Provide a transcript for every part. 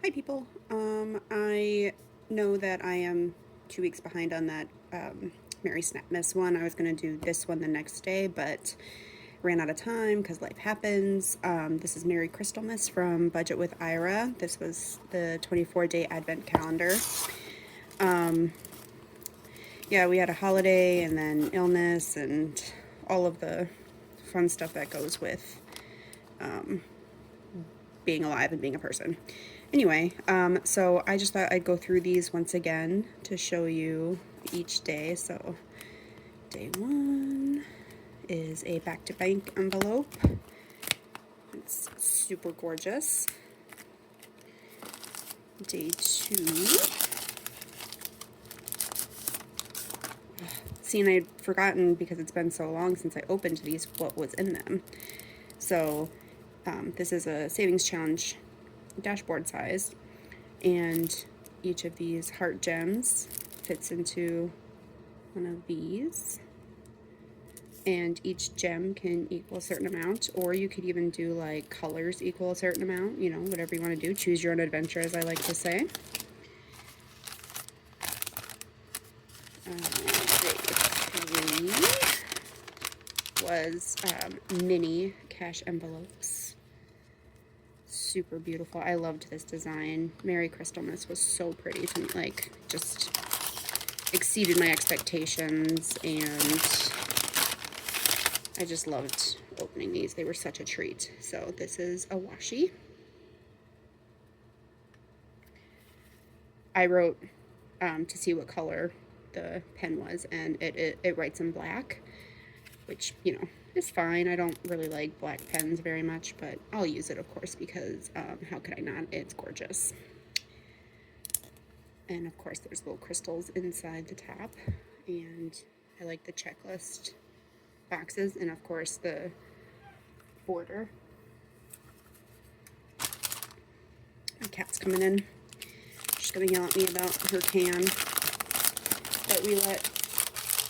Hi, people. I know that I am 2 weeks behind on that Mary Snapmas one. I was going to do this one the next day, but ran out of time because life happens. This is Mary Crystalmas from Budget with Ira. This was the 24-day Advent calendar. Yeah, we had a holiday and then illness and all of the fun stuff that goes with being alive and being a person. Anyway, so I just thought I'd go through these once again to show you each day. So day one is a back-to-bank envelope. It's super gorgeous. Day two. See, and I'd forgotten because it's been so long since I opened these what was in them. So this is a savings challenge dashboard size, and each of these heart gems fits into one of these, and each gem can equal a certain amount, or you could even do like colors equal a certain amount, you know, whatever you want to do. Choose your own adventure, as I like to say. Day three was mini cash envelopes. Super beautiful. I loved this design. Mary Crystalmas was so pretty to me, like just exceeded my expectations, and I just loved opening these. They were such a treat. So this is a washi. I wrote to see what color the pen was, and it writes in black, which, you know, is fine. I don't really like black pens very much, but I'll use it, of course, because how could I not? It's gorgeous. And of course there's little crystals inside the top, and I like the checklist boxes, and of course the border. My cat's coming in. She's gonna yell at me about her can, but we let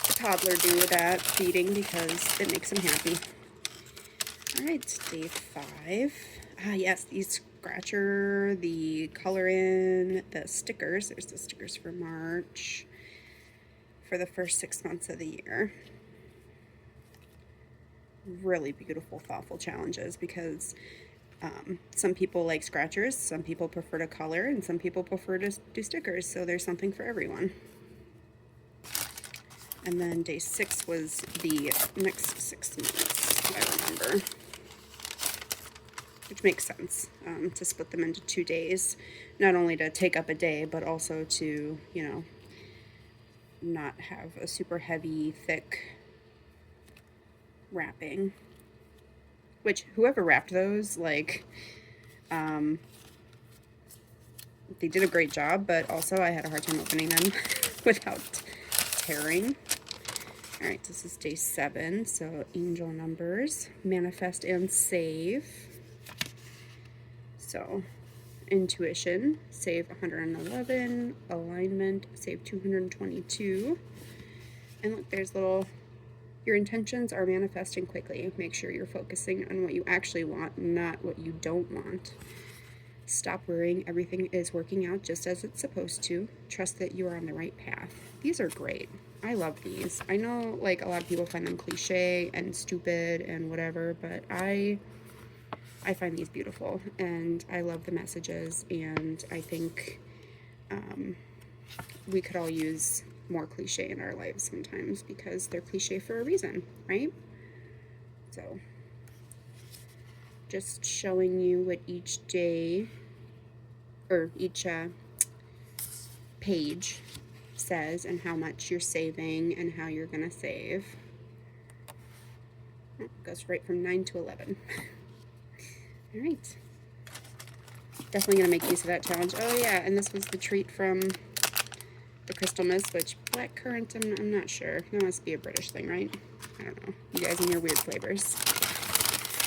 the toddler do that feeding because it makes him happy. All right, day five. Ah, yes, the scratcher, the color in, the stickers. There's the stickers for March, for the first 6 months of the year. Really beautiful, thoughtful challenges, because some people like scratchers, some people prefer to color, and some people prefer to do stickers, so there's something for everyone. And then day six was the next 6 months, I remember, which makes sense, to split them into 2 days, not only to take up a day, but also to, you know, not have a super heavy, thick wrapping. Which, whoever wrapped those, like, they did a great job, but also I had a hard time opening them without tearing. All right, this is day 7, so angel numbers, manifest and save. So intuition, save 111, alignment, save 222. And look, there's little, your intentions are manifesting quickly. Make sure you're focusing on what you actually want, not what you don't want. Stop worrying, everything is working out just as it's supposed to. Trust that you are on the right path. These are great. I love these. I know, like, a lot of people find them cliche and stupid and whatever, but I find these beautiful, and I love the messages, and I think we could all use more cliche in our lives sometimes, because they're cliche for a reason, right? So just showing you what each day, or each page says, and how much you're saving and how you're gonna save. Oh, it goes right from 9 to 11. All right. Definitely gonna make use of that challenge. Oh yeah, and this was the treat from the Crystalmas, which blackcurrant, I'm not sure. That must be a British thing, right? I don't know. You guys and your weird flavors.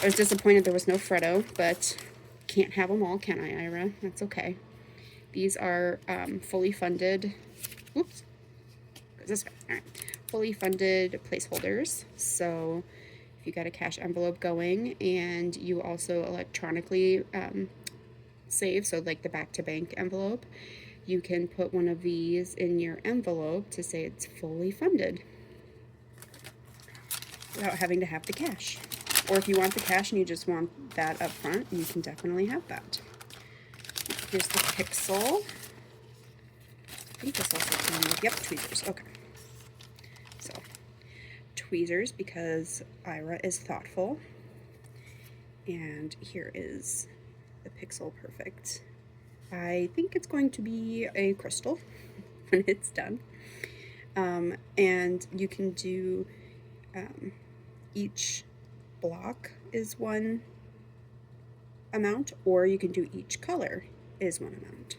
I was disappointed there was no Freddo, but can't have them all, can I, Ira? That's okay. These are fully funded. Oops. Goes this way. All right. Fully funded placeholders. So if you got a cash envelope going, and you also electronically save, so like the back to bank envelope, you can put one of these in your envelope to say it's fully funded without having to have the cash. Or if you want the cash and you just want that up front, you can definitely have that. Here's the Pixel. I think this also came with, yep, tweezers. Okay. So, tweezers because Ira is thoughtful. And here is the Pixel Perfect. I think it's going to be a crystal when it's done. And you can do each block is one amount, or you can do each color is one amount.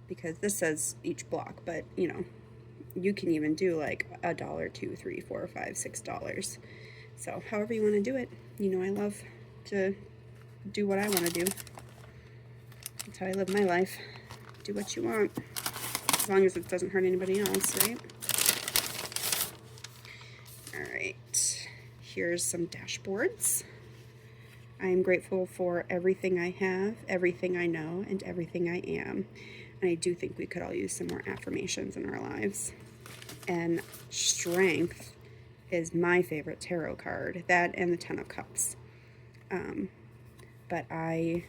Because this says each block, but you know, you can even do like $1, $2, $3, $4, $5, $6. So however you want to do it. You know, I love to do what I want to do. That's how I live my life. Do what you want, as long as it doesn't hurt anybody else, right? All right, here's some dashboards. I am grateful for everything I have, everything I know, and everything I am. And I do think we could all use some more affirmations in our lives. And strength is my favorite tarot card, that and the Ten of Cups. But I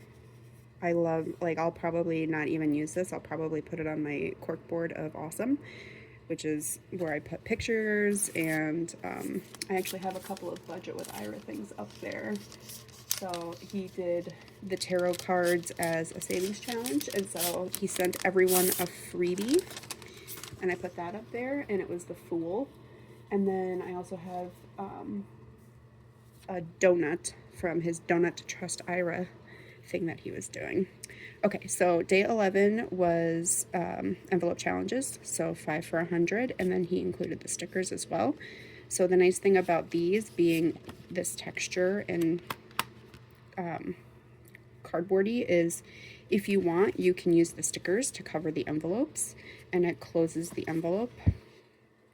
love, like, I'll probably not even use this. I'll probably put it on my cork board of awesome, which is where I put pictures, and I actually have a couple of Budget with Ira things up there. So he did the tarot cards as a savings challenge, and so he sent everyone a freebie, and I put that up there, and it was the Fool. And then I also have a donut from his Donut to Trust Ira thing that he was doing. Okay, so day 11 was envelope challenges, so 5 for 100, and then he included the stickers as well. So the nice thing about these being this texture and cardboardy is, if you want, you can use the stickers to cover the envelopes, and it closes the envelope.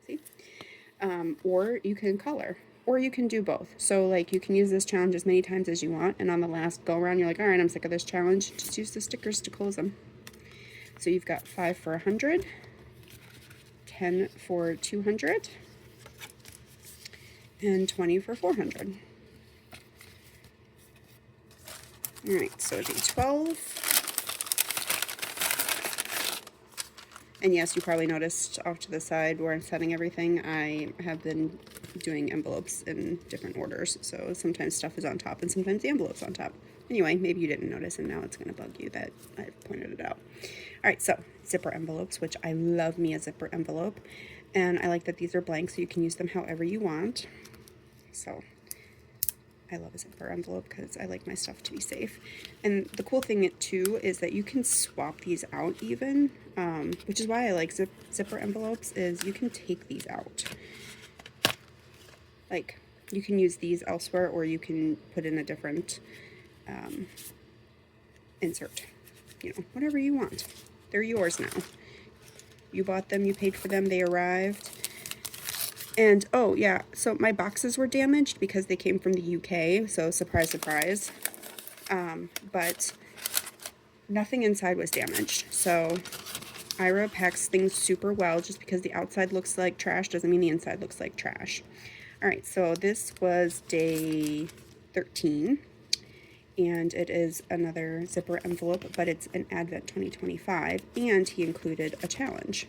See? Or you can color, or you can do both. So like, you can use this challenge as many times as you want, and on the last go around you're like, all right, I'm sick of this challenge, just use the stickers to close them. So you've got 5 for 100, 10 for 200, and 20 for 400. All right, so day 12. And yes, you probably noticed off to the side where I'm setting everything, I have been doing envelopes in different orders. So sometimes stuff is on top and sometimes the envelope's on top. Anyway, maybe you didn't notice, and now it's going to bug you that I've pointed it out. All right, so zipper envelopes, which I love me a zipper envelope. And I like that these are blank, so you can use them however you want. So I love a zipper envelope because I like my stuff to be safe. And the cool thing too is that you can swap these out even, which is why I like zipper envelopes, is you can take these out. Like, you can use these elsewhere, or you can put in a different insert. You know, whatever you want. They're yours now. You bought them, you paid for them, they arrived. And, oh, yeah, so my boxes were damaged because they came from the UK, so surprise, surprise. But nothing inside was damaged. So Ira packs things super well. Just because the outside looks like trash doesn't mean the inside looks like trash. All right, so this was day 13. And it is another zipper envelope, but it's an Advent 2025, and he included a challenge.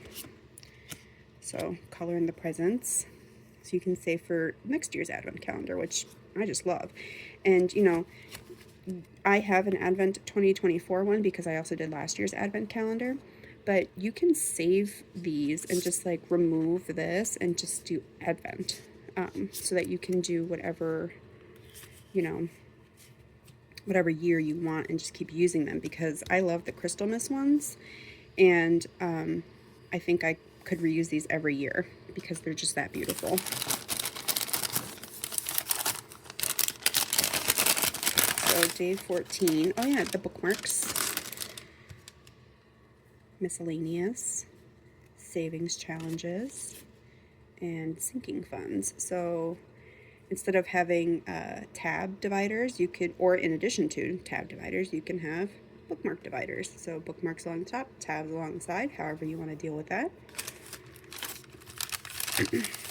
So color in the presents, so you can save for next year's Advent calendar, which I just love. And you know, I have an Advent 2024 one because I also did last year's Advent calendar, but you can save these and just like remove this and just do Advent, so that you can do whatever, you know, whatever year you want and just keep using them, because I love the Crystalmas ones, and I think I could reuse these every year because they're just that beautiful. So day 14, oh yeah, the bookmarks, miscellaneous, savings challenges, and sinking funds. So instead of having tab dividers, you could, or in addition to tab dividers, you can have bookmark dividers. So bookmarks along the top, tabs along the side, however you want to deal with that.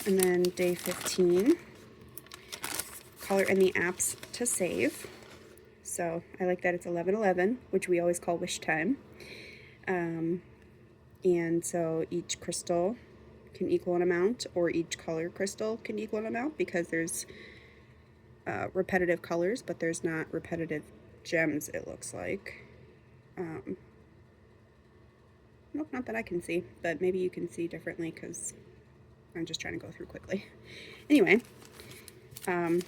And then day 15, color in the apps to save. So I like that it's 11:11, which we always call wish time. And so each crystal can equal an amount, or each color crystal can equal an amount, because there's repetitive colors, but there's not repetitive gems, it looks like. Nope, not that I can see, but maybe you can see differently because I'm just trying to go through quickly. Anyway, and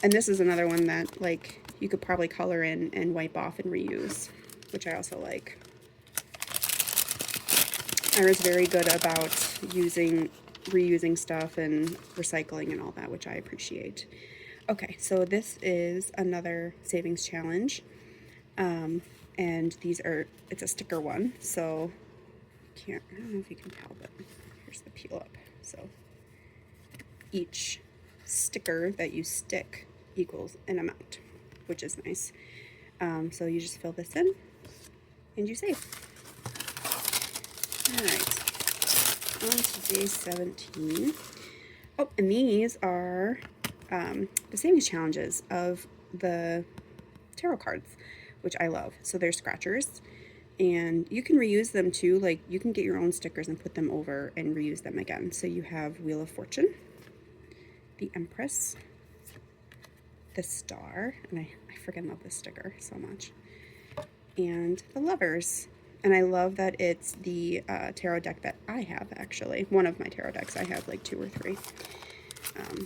this is another one that, like, you could probably color in and wipe off and reuse, which I also like. Ira's very good about reusing stuff and recycling and all that, which I appreciate. Okay, so this is another savings challenge. And these are, it's a sticker one, so I don't know if you can tell, but here's the peel up. So each sticker that you stick equals an amount, which is nice. So you just fill this in and you save. All right, on to day 17. Oh, and these are the savings challenges of the tarot cards, which I love. So they're scratchers, and you can reuse them too. Like, you can get your own stickers and put them over and reuse them again. So you have Wheel of Fortune, the Empress, the Star, and I freaking love this sticker so much, and the Lovers. And I love that it's the tarot deck that I have, actually. One of my tarot decks. I have like 2 or 3.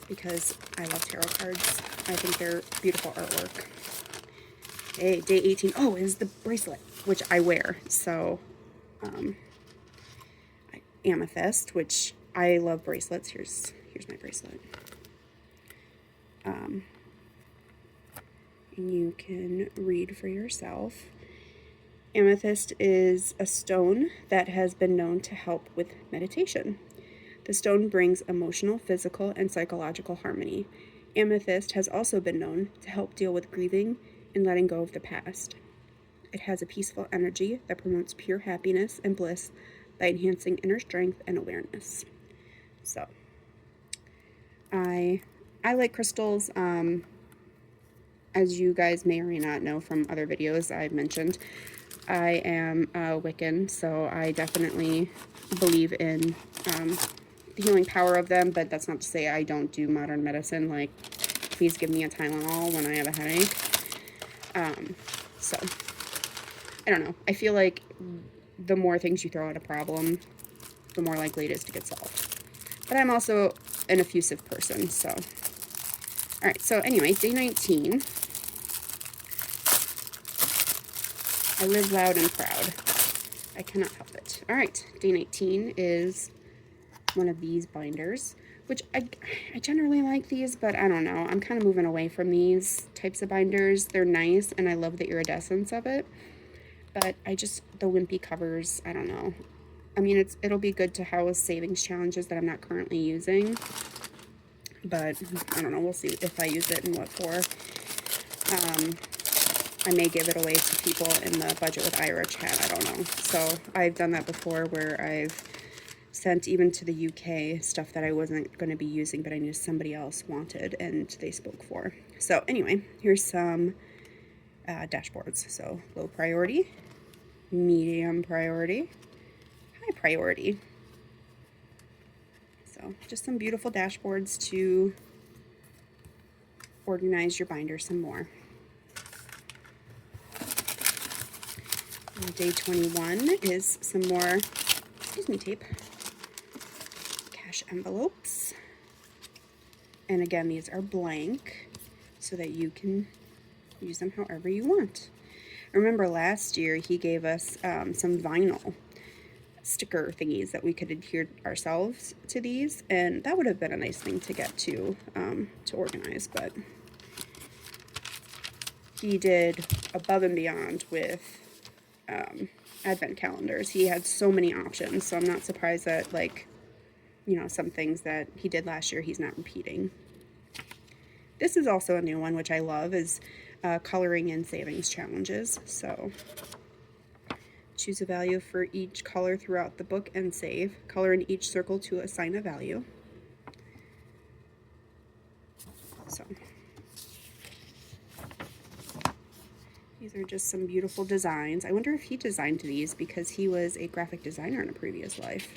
Because I love tarot cards. I think they're beautiful artwork. Okay, day 18. Oh, is the bracelet, which I wear. So, amethyst, which I love bracelets. Here's my bracelet. And you can read for yourself. Amethyst is a stone that has been known to help with meditation. The stone brings emotional, physical, and psychological harmony. Amethyst has also been known to help deal with grieving and letting go of the past. It has a peaceful energy that promotes pure happiness and bliss by enhancing inner strength and awareness. So, I like crystals. As you guys may or may not know from other videos I've mentioned, I am a Wiccan, so I definitely believe in the healing power of them, but that's not to say I don't do modern medicine. Like, please give me a Tylenol when I have a headache. So, I don't know. I feel like the more things you throw at a problem, the more likely it is to get solved. But I'm also an effusive person, so. Alright, so anyway, day 19. I live loud and proud. I cannot help it. Alright, day 19 is one of these binders, which I generally like these, but I don't know. I'm kind of moving away from these types of binders. They're nice, and I love the iridescence of it. But the wimpy covers, I don't know. I mean, it'll be good to house savings challenges that I'm not currently using. But I don't know. We'll see if I use it and what for. I may give it away to people in the Budget with Ira chat. I don't know. So I've done that before, where I've sent even to the UK stuff that I wasn't going to be using, but I knew somebody else wanted and they spoke for. So anyway, here's some dashboards. So low priority, medium priority, high priority. So just some beautiful dashboards to organize your binder some more. And day 21 is some more, tape, cash envelopes. And again, these are blank so that you can use them however you want. Remember last year he gave us some vinyl sticker thingies that we could adhere ourselves to these, and that would have been a nice thing to get to organize, but he did above and beyond with advent calendars. He had so many options, so I'm not surprised that, like, you know, some things that he did last year he's not repeating. This is also a new one, which I love, is coloring and savings challenges. So choose a value for each color throughout the book and save. Color in each circle to assign a value. So these are just some beautiful designs. I wonder if he designed these because he was a graphic designer in a previous life.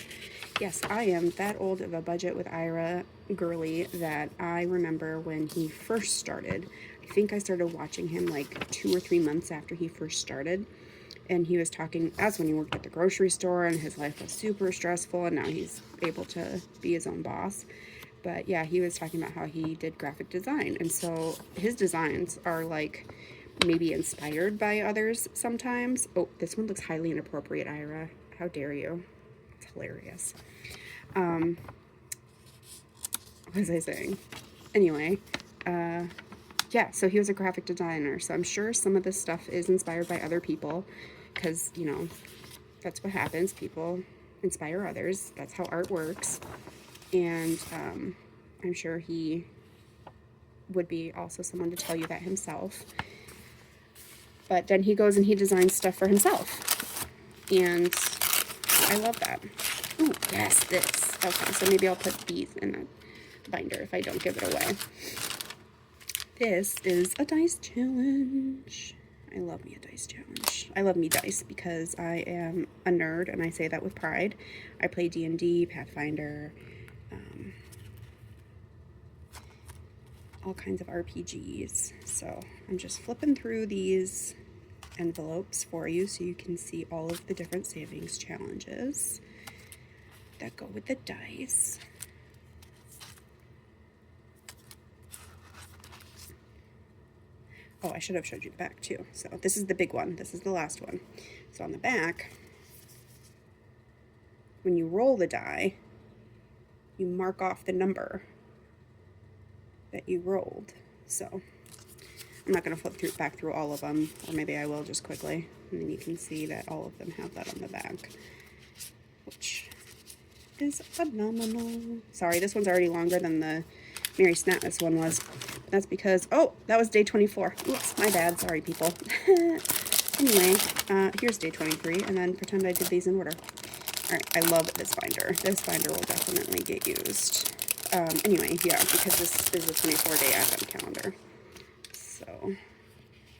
Yes, I am that old of a budget with Ira girly that I remember when he first started. I think I started watching him like 2 or 3 months after he first started. And he was talking, that's when he worked at the grocery store and his life was super stressful, and now he's able to be his own boss. But yeah, he was talking about how he did graphic design. And so his designs are like maybe inspired by others sometimes. Oh, this one looks highly inappropriate, Ira. How dare you? It's hilarious. What was I saying? Anyway, yeah, so he was a graphic designer. So I'm sure some of this stuff is inspired by other people because, you know, that's what happens. People inspire others. That's how art works. And I'm sure he would be also someone to tell you that himself. But then he goes and he designs stuff for himself. And I love that. Ooh, yes, this. Okay, so maybe I'll put these in the binder if I don't give it away. This is a dice challenge. I love me a dice challenge. I love me dice because I am a nerd, and I say that with pride. I play D&D, Pathfinder, all kinds of RPGs. So I'm just flipping through these envelopes for you so you can see all of the different savings challenges that go with the dice. Oh, I should have showed you the back too. So this is the big one. This is the last one. So on the back, when you roll the die, you mark off the number that you rolled. So I'm not going to flip back through all of them, or maybe I will just quickly, and then you can see that all of them have that on the back, which is phenomenal. Sorry, this one's already longer than the Mary Snapness one was. That's because, oh, that was day 24. Oops, my bad. Sorry, people. Anyway, here's day 23, and then pretend I did these in order. All right, I love this binder. This binder will definitely get used. Anyway, yeah, because this is a 24-day advent calendar. So,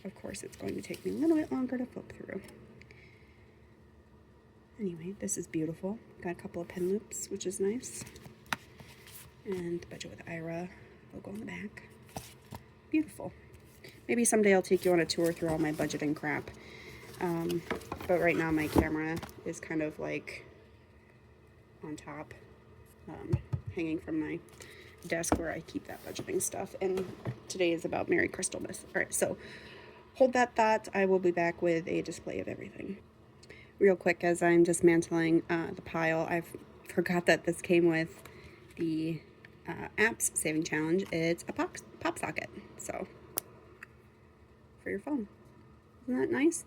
of course, it's going to take me a little bit longer to flip through. Anyway, this is beautiful. Got a couple of pen loops, which is nice. And the budget with Ira logo on the back. Beautiful. Maybe someday I'll take you on a tour through all my budgeting crap. But right now my camera is kind of like on top, hanging from my desk where I keep that budgeting stuff. And today is about Merry Crystalmas. All right, so hold that thought. I will be back with a display of everything. Real quick, as I'm dismantling the pile, I forgot that this came with the apps saving challenge. It's a pop socket, so for your phone. Isn't that nice?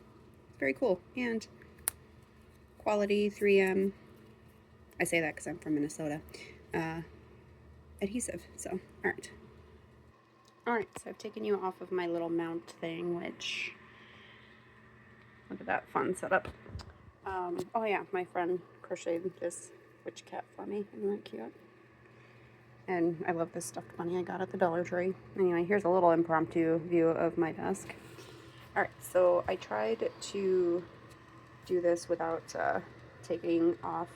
Very cool. And quality 3M. I say that because I'm from Minnesota. Adhesive. So, alright. Alright, so I've taken you off of my little mount thing, which, look at that fun setup. Oh yeah, my friend crocheted this witch cat for me. Isn't that cute? And I love this stuffed bunny I got at the Dollar Tree. Anyway, here's a little impromptu view of my desk. Alright, so I tried to do this without taking off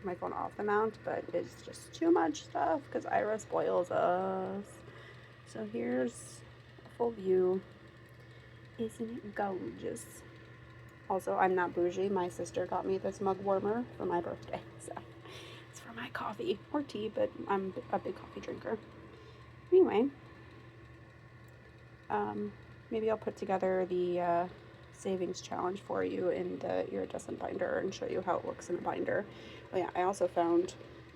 my phone off the mount, but it's just too much stuff because Ira spoils us. So here's a full view. Isn't it gorgeous? Also, I'm not bougie. My sister got me this mug warmer for my birthday, so it's for my coffee or tea, but I'm a big coffee drinker. Anyway, maybe I'll put together the savings challenge for you in the iridescent binder and show you how it looks in a binder. Oh yeah, I also found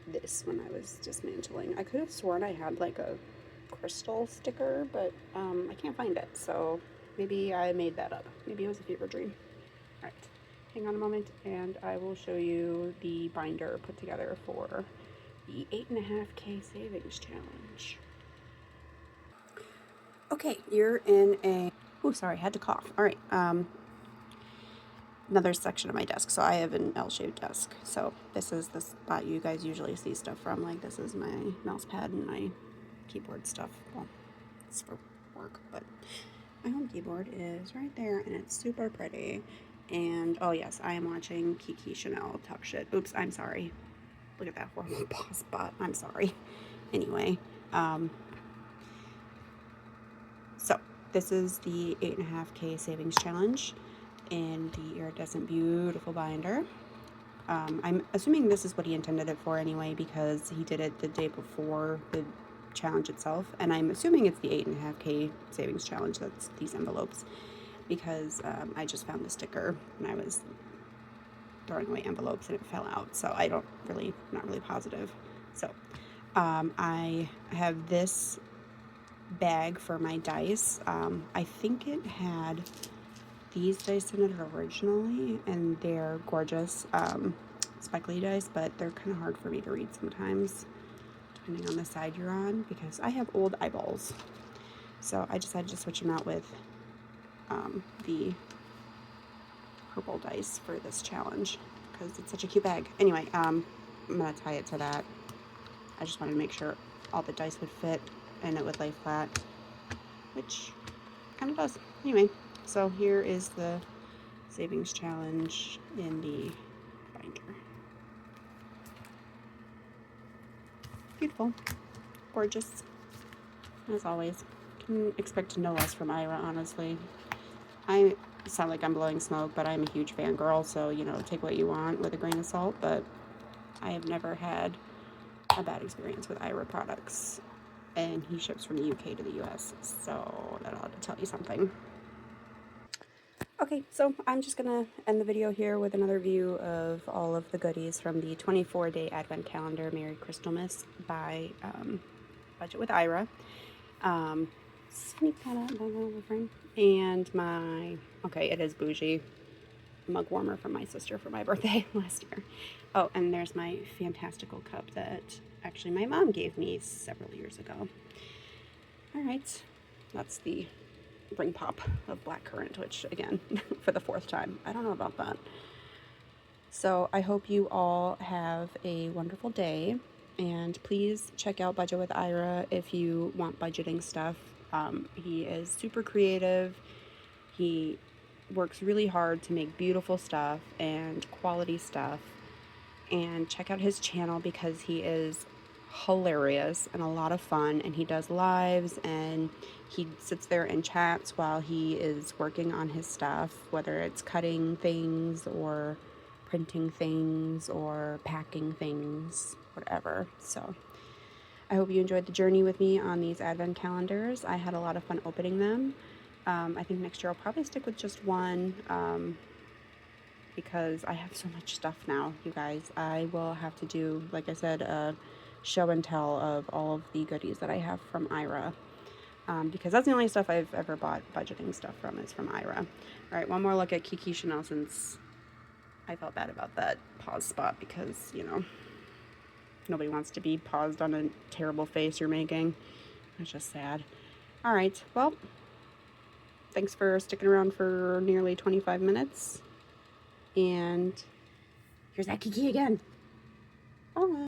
this when I was dismantling. I could have sworn I had like a crystal sticker, but I can't find it, so maybe I made that up. Maybe it was a fever dream. Alright, hang on a moment and I will show you the binder put together for the 8.5K savings challenge. Okay, you're in a, oh, sorry, I had to cough. All right, another section of my desk. So I have an L-shaped desk. So this is the spot you guys usually see stuff from. Like this is my mouse pad and my keyboard stuff. Well, it's for work, but my home keyboard is right there and it's super pretty. And oh yes, I am watching Kiki Chanel talk shit. Oops, I'm sorry. Look at that horrible pause spot. I'm sorry. Anyway, so this is the 8.5K savings challenge in the iridescent beautiful binder. I'm assuming this is what he intended it for anyway, because he did it the day before the challenge itself, and I'm assuming it's the 8.5K savings challenge that's these envelopes, because I just found the sticker when I was throwing away envelopes and it fell out, so I don't really, not really positive. So I have this bag for my dice. I think it had these dice in it originally, and they're gorgeous speckly dice, but they're kind of hard for me to read sometimes, depending on the side you're on, because I have old eyeballs. So I decided to switch them out with the purple dice for this challenge, because it's such a cute bag. Anyway, I'm gonna tie it to that. I just wanted to make sure all the dice would fit and it would lay flat, which kind of does. Anyway, so here is the savings challenge in the binder. Beautiful, gorgeous, as always. Can expect no less from Ira, honestly. I sound like I'm blowing smoke, but I'm a huge fangirl, so, you know, take what you want with a grain of salt, but I have never had a bad experience with Ira products, and he ships from the UK to the US, so that ought to tell you something. Okay, so I'm just gonna end the video here with another view of all of the goodies from the 24-day advent calendar, Merry Crystalmas by Budget with Ira. Sneak that out, my friend. And my, okay, it is bougie, mug warmer from my sister for my birthday last year. Oh, and there's my fantastical cup that actually my mom gave me several years ago. All right, that's the ring pop of blackcurrant, which again, for the 4th time, I don't know about that. So I hope you all have a wonderful day, and please check out Budget with Ira if you want budgeting stuff. He is super creative. He works really hard to make beautiful stuff and quality stuff. And check out his channel because he is hilarious and a lot of fun, and he does lives and he sits there and chats while he is working on his stuff, whether it's cutting things or printing things or packing things, whatever. So I hope you enjoyed the journey with me on these advent calendars. I had a lot of fun opening them. I think next year I'll probably stick with just one, because I have so much stuff now, you guys. I will have to do, like I said, a show and tell of all of the goodies that I have from Ira, because that's the only stuff I've ever bought budgeting stuff from is from Ira. All right, one more look at Kiki Chanel, since I felt bad about that pause spot, because, you know, nobody wants to be paused on a terrible face you're making. It's just sad. All right, well, thanks for sticking around for nearly 25 minutes. And here's that Kiki again. Bye.